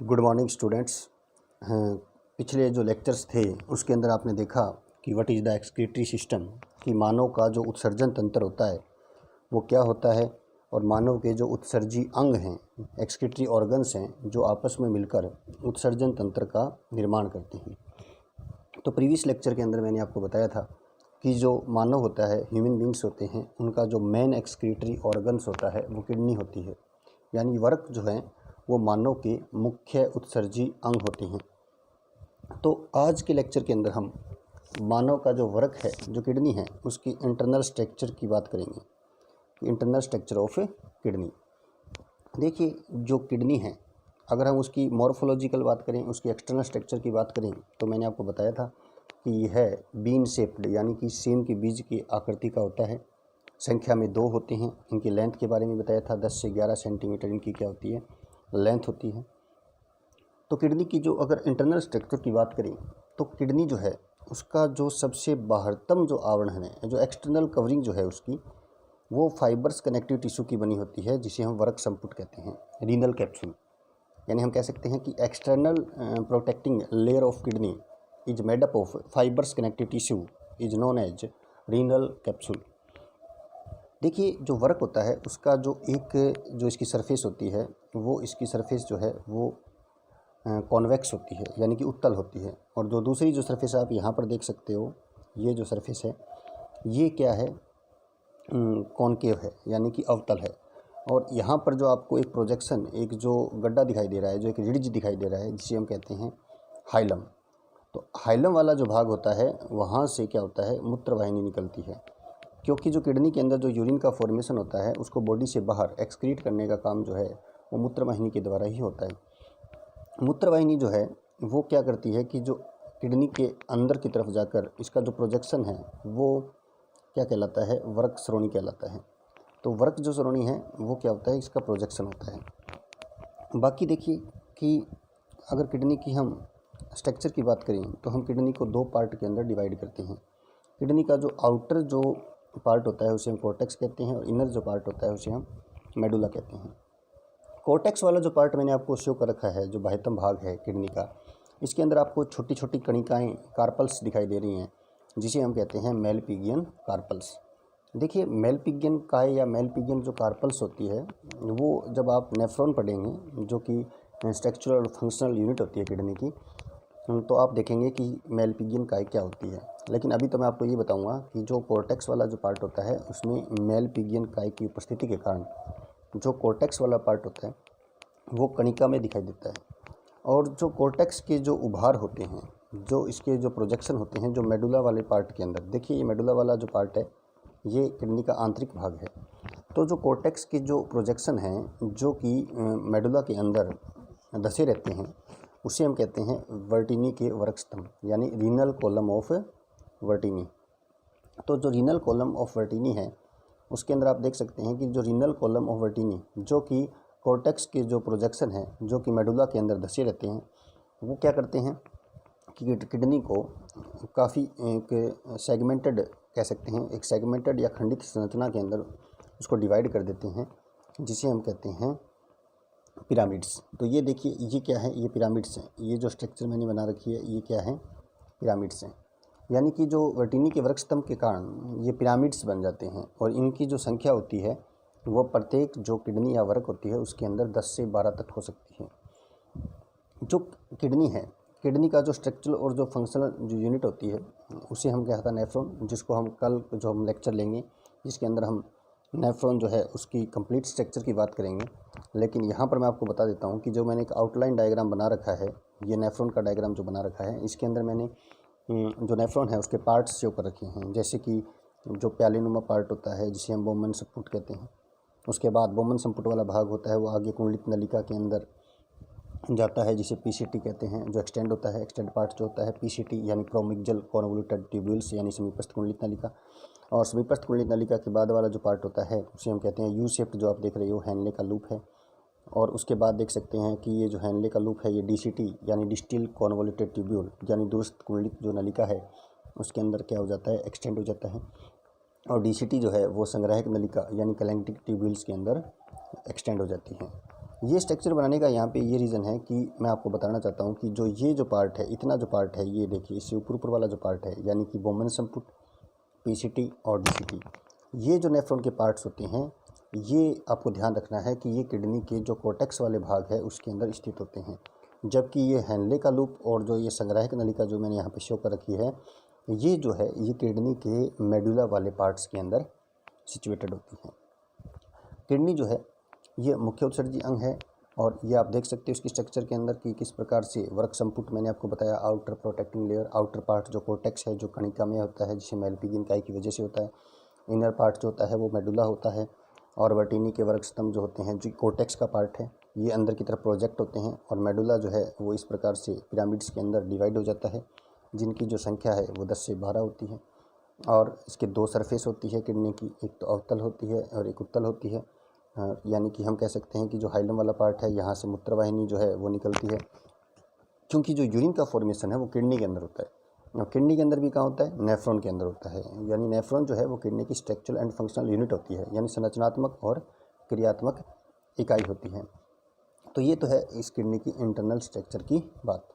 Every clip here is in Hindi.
Good morning students. पिछले जो लेक्चर्स थे उसके अंदर आपने देखा कि what is the excretory system, कि मानव का जो उत्सर्जन तंत्र होता है वो क्या होता है, और मानव के जो उत्सर्जी अंग हैं, एक्सक्रीटरी ऑर्गन्स हैं, जो आपस में मिलकर उत्सर्जन तंत्र का निर्माण करते हैं। तो प्रीवियस लेक्चर के अंदर मैंने आपको बताया था कि जो मानव होता है, ह्यूमन बींग्स होते हैं, उनका जो मेन एक्सक्रीटरी ऑर्गन्स होता है वो किडनी होती है। यानी वर्क जो है वो मानव के मुख्य उत्सर्जी अंग होते हैं। तो आज के लेक्चर के अंदर हम मानव का जो वर्क है, जो किडनी है, उसकी इंटरनल स्ट्रक्चर की बात करेंगे। Internal structure of kidney. देखिए, जो किडनी है, अगर हम उसकी मॉर्फोलॉजिकल बात करें, उसकी एक्सटर्नल स्ट्रक्चर की बात करें, तो मैंने आपको बताया था कि यह है बीन शेप्ड, यानी कि सेम के बीज की आकृति का होता है। संख्या में 2 होते हैं। इनकी लेंथ के बारे में बताया था, 10 से 11 सेंटीमीटर इनकी क्या होती है, लेंथ होती है। तो किडनी की जो अगर इंटरनल स्ट्रक्चर की बात करें, तो किडनी जो है उसका जो सबसे बाहरतम जो आवरण है, जो एक्सटर्नल कवरिंग जो है उसकी, वो फाइबर्स कनेक्टिव टिश्यू की बनी होती है, जिसे हम वर्क संपुट कहते हैं, रीनल कैप्सूल। यानी हम कह सकते हैं कि external protecting layer of kidney is made up of fibres connective tissue is known as renal capsule. देखिए, जो वर्क होता है उसका जो इसकी सरफेस होती है, वो इसकी सरफेस जो है वो कॉन्वेक्स होती है, यानी कि उत्तल होती है। और जो दूसरी जो सरफेस आप यहाँ पर देख सकते हो, ये जो सरफेस है ये क्या है, कॉनकेव है, यानी कि अवतल है। और यहाँ पर जो आपको एक प्रोजेक्शन, एक जो गड्ढा दिखाई दे रहा है, जो एक रिड्ज दिखाई दे रहा है, जिसे हम कहते हैं हाइलम। तो हाइलम वाला जो भाग होता है, वहाँ से क्या होता है, मूत्रवाहिनी निकलती है। क्योंकि जो किडनी के अंदर जो यूरिन का फॉर्मेशन होता है, उसको बॉडी से बाहर एक्सक्रीट करने का काम जो है वो मूत्रवाहिनी के द्वारा ही होता है। मूत्रवाहिनी जो है वो क्या करती है कि जो किडनी के अंदर की तरफ जाकर इसका जो प्रोजेक्शन है वो क्या कहलाता है, वर्क श्रोणी कहलाता है। तो वर्क जो श्रोणी है वो क्या होता है, इसका प्रोजेक्शन होता है। बाकी देखिए कि अगर किडनी की हम स्ट्रक्चर की बात करें, तो हम किडनी को 2 पार्ट के अंदर डिवाइड करते हैं। किडनी का जो आउटर जो पार्ट होता है उसे हम कोर्टेक्स कहते हैं, और इनर जो पार्ट होता है उसे हम मेडुला कहते हैं। कोर्टेक्स वाला जो पार्ट मैंने आपको शो कर रखा है, जो बाह्यतम भाग है किडनी का, इसके अंदर आपको छोटी छोटी कणिकाएँ, कार्पल्स दिखाई दे रही हैं, जिसे हम कहते हैं मेलपिगियन कार्पल्स। देखिए, मेलपिगियन काय या मेलपिगियन जो कार्पल्स होती है, वो जब आप नेफ्रॉन पढ़ेंगे, जो कि स्ट्रक्चरल और फंक्शनल यूनिट होती है किडनी की, तो आप देखेंगे कि मेलपिगियन काय क्या होती है। लेकिन अभी तो मैं आपको ये बताऊंगा कि जो कोर्टेक्स वाला जो पार्ट होता है, उसमें मेलपिगियन काय की उपस्थिति के कारण जो कोर्टेक्स वाला पार्ट होता है वो कणिका में दिखाई देता है। और जो कोर्टेक्स के जो उभार होते हैं, जो इसके जो प्रोजेक्शन होते हैं, जो मेडुला वाले पार्ट के अंदर, देखिए ये मेडुला वाला जो पार्ट है ये किडनी का आंतरिक भाग है। तो जो कोर्टेक्स के जो प्रोजेक्शन हैं, जो कि मेडुला के अंदर धसे रहते हैं, उसे हम कहते हैं वर्टिनी के वर्क स्तंभ, यानी रीनल कॉलम ऑफ वर्टिनी। तो जो रीनल कॉलम ऑफ वर्टिनी है, उसके अंदर आप देख सकते हैं कि जो रीनल कॉलम ऑफ वर्टिनी, जो कि कोर्टेक्स के जो प्रोजेक्शन है, जो कि मेडुला के अंदर धसे रहते हैं, वो क्या करते हैं कि किडनी को काफ़ी एक सेगमेंटेड कह सकते हैं, एक सेगमेंटेड या खंडित संरचना के अंदर उसको डिवाइड कर देते हैं, जिसे हम कहते हैं पिरामिड्स। तो ये देखिए, ये क्या है, ये पिरामिड्स हैं। ये जो स्ट्रक्चर मैंने बना रखी है, ये क्या है, पिरामिड्स हैं। यानी कि जो वर्टिनी के वर्क स्तंभ के कारण ये पिरामिड्स बन जाते हैं, और इनकी जो संख्या होती है वो प्रत्येक जो किडनी या वर्क होती है उसके अंदर 10 से 12 तक हो सकती है। जो किडनी है, किडनी का जो स्ट्रक्चरल और जो फंक्शनल जो यूनिट होती है उसे हम कहता है नेफ्रॉन, जिसको हम कल जो हम लेक्चर लेंगे, जिसके अंदर हम नेफ्रॉन जो है उसकी कंप्लीट स्ट्रक्चर की बात करेंगे। लेकिन यहाँ पर मैं आपको बता देता हूँ कि जो मैंने एक आउटलाइन डायग्राम बना रखा है, ये नेफ्रॉन का डायग्राम जो बना रखा है, इसके अंदर मैंने जो नेफ्रॉन है उसके पार्ट्स शो कर रखे हैं। जैसे कि जो प्यालेनुमा पार्ट होता है, जिसे हम बोमन संपुट कहते हैं। उसके बाद बोमन संपुट वाला भाग होता है, वो आगे कुंडलित नलिका के अंदर जाता है, जिसे पीसीटी कहते हैं। जो एक्सटेंड होता है, एक्सटेंड पार्ट जो होता है पीसीटी, यानी प्रोमिक्जल कॉन्वोल्यूटेड ट्यूब्यूल्स, यानी समीपस्थ कुंडलित नलिका। और समीपस्थ कुंडलित नलिका के बाद वाला जो पार्ट होता है उसे हम कहते हैं यू शेप्ड, जो आप देख रहे हो हैनले का लूप है। और उसके बाद देख सकते हैं कि ये जो हैनले का लूप है, ये डीसीटी यानी डिस्टिल कॉन्वोल्यूटेड ट्यूब्यूल, यानी दूरस्थ कुंडलित जो नलिका है उसके अंदर क्या हो जाता है, एक्सटेंड हो जाता है। और डीसीटी जो है वो संग्राहक नलिका यानी कलेक्टिंग ट्यूब्यूल्स के अंदर एक्सटेंड हो जाती है। ये स्ट्रक्चर बनाने का यहाँ पे ये रीज़न है कि मैं आपको बताना चाहता हूँ कि जो ये जो पार्ट है, इतना जो पार्ट है, ये देखिए इससे ऊपर वाला जो पार्ट है, यानी कि बोमन संपुट, पीसीटी और डीसीटी, ये जो नेफ्रॉन के पार्ट्स होते हैं, ये आपको ध्यान रखना है कि ये किडनी के जो कोर्टेक्स वाले भाग है उसके अंदर स्थित होते हैं। जबकि ये हैनले का लूप और जो ये संग्राहक नलिका जो मैंने यहाँ पे शो कर रखी है, ये जो है ये किडनी के मेडुला वाले पार्ट्स के अंदर सिचुएटेड होती हैं। किडनी जो है ये मुख्य उत्सर्जी अंग है और ये आप देख सकते हो इसकी स्ट्रक्चर के अंदर कि किस प्रकार से वर्क संपुट मैंने आपको बताया, outer protecting layer, outer part जो कोर्टेक्स है जो कणिका में होता है जिसे मेलपिगिन इकाई की वजह से होता है, इनर पार्ट जो होता है वो मेडुला होता है, और वर्टिनी के वर्क स्तंभ जो होते हैं जो कोर्टेक्स का पार्ट है ये अंदर की तरफ प्रोजेक्ट होते हैं, और मेडुला जो है वो इस प्रकार से पिरामिड्स के अंदर डिवाइड हो जाता है जिनकी जो संख्या है वो 10 से 12 होती है। और इसके दो सरफेस होती है किडनी की, एक तो अवतल होती है और एक उत्तल होती है। यानी कि हम कह सकते हैं कि जो हाइलम वाला पार्ट है यहाँ से मूत्रवाहिनी जो है वो निकलती है, क्योंकि जो यूरिन का फॉर्मेशन है वो किडनी के अंदर होता है। और किडनी के अंदर भी कहाँ होता है? नेफ्रॉन के अंदर होता है। यानी नेफ्रॉन जो है वो किडनी की स्ट्रक्चरल एंड फंक्शनल यूनिट होती है, यानी संरचनात्मक और क्रियात्मक इकाई होती है। तो ये तो है इस किडनी की इंटरनल स्ट्रक्चर की बात।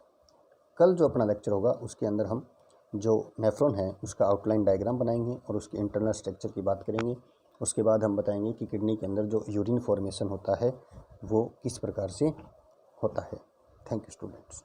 कल जो अपना लेक्चर होगा उसके अंदर हम जो नेफ्रॉन है उसका आउटलाइन डायग्राम बनाएंगे और उसके इंटरनल स्ट्रक्चर की बात करेंगे। उसके बाद हम बताएंगे कि किडनी के अंदर जो यूरिन फॉर्मेशन होता है वो किस प्रकार से होता है। Thank you students.